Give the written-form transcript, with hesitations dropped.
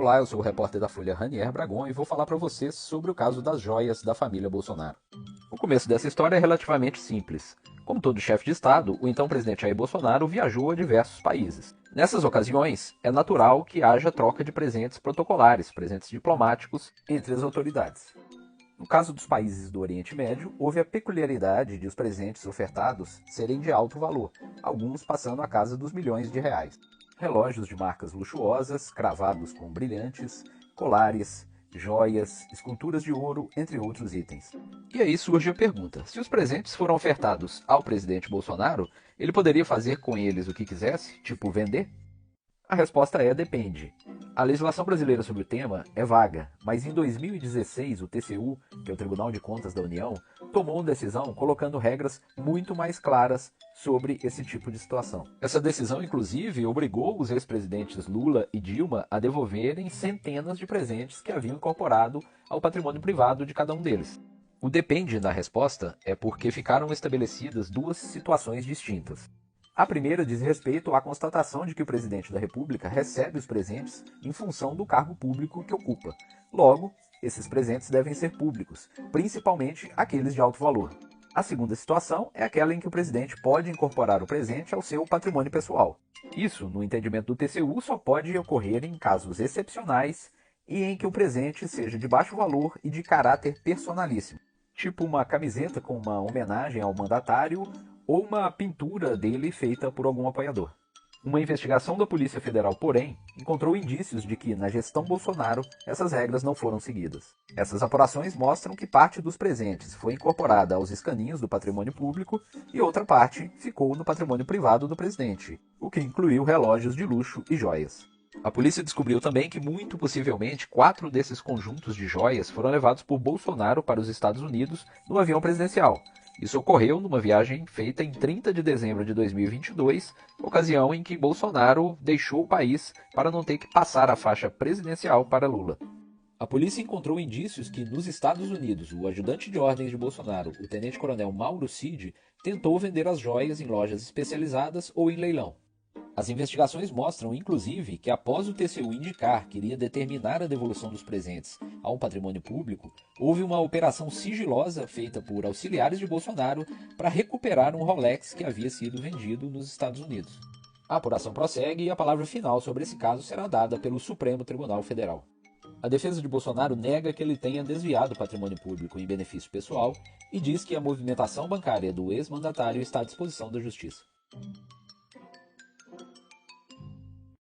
Olá, eu sou o repórter da Folha Ranier Bragon e vou falar para você sobre o caso das joias da família Bolsonaro. O começo dessa história é relativamente simples. Como todo chefe de Estado, o então presidente Jair Bolsonaro viajou a diversos países. Nessas ocasiões, é natural que haja troca de presentes protocolares, presentes diplomáticos, entre as autoridades. No caso dos países do Oriente Médio, houve a peculiaridade de os presentes ofertados serem de alto valor, alguns passando a casa dos milhões de reais. Relógios de marcas luxuosas, cravados com brilhantes, colares, joias, esculturas de ouro, entre outros itens. E aí surge a pergunta: se os presentes foram ofertados ao presidente Bolsonaro, ele poderia fazer com eles o que quisesse, tipo vender? A resposta é depende. A legislação brasileira sobre o tema é vaga, mas em 2016 o TCU, que é o Tribunal de Contas da União, tomou uma decisão colocando regras muito mais claras sobre esse tipo de situação. Essa decisão, inclusive, obrigou os ex-presidentes Lula e Dilma a devolverem centenas de presentes que haviam incorporado ao patrimônio privado de cada um deles. O depende na resposta é porque ficaram estabelecidas duas situações distintas. A primeira diz respeito à constatação de que o presidente da República recebe os presentes em função do cargo público que ocupa. Logo, esses presentes devem ser públicos, principalmente aqueles de alto valor. A segunda situação é aquela em que o presidente pode incorporar o presente ao seu patrimônio pessoal. Isso, no entendimento do TCU, só pode ocorrer em casos excepcionais e em que o presente seja de baixo valor e de caráter personalíssimo, tipo uma camiseta com uma homenagem ao mandatário ou uma pintura dele feita por algum apoiador. Uma investigação da Polícia Federal, porém, encontrou indícios de que, na gestão Bolsonaro, essas regras não foram seguidas. Essas apurações mostram que parte dos presentes foi incorporada aos escaninhos do patrimônio público e outra parte ficou no patrimônio privado do presidente, o que incluiu relógios de luxo e joias. A polícia descobriu também que, muito possivelmente, 4 desses conjuntos de joias foram levados por Bolsonaro para os Estados Unidos no avião presidencial. Isso ocorreu numa viagem feita em 30 de dezembro de 2022, ocasião em que Bolsonaro deixou o país para não ter que passar a faixa presidencial para Lula. A polícia encontrou indícios que, nos Estados Unidos, o ajudante de ordens de Bolsonaro, o tenente-coronel Mauro Cid, tentou vender as joias em lojas especializadas ou em leilão. As investigações mostram, inclusive, que após o TCU indicar que iria determinar a devolução dos presentes a um patrimônio público, houve uma operação sigilosa feita por auxiliares de Bolsonaro para recuperar um Rolex que havia sido vendido nos Estados Unidos. A apuração prossegue e a palavra final sobre esse caso será dada pelo Supremo Tribunal Federal. A defesa de Bolsonaro nega que ele tenha desviado o patrimônio público em benefício pessoal e diz que a movimentação bancária do ex-mandatário está à disposição da Justiça.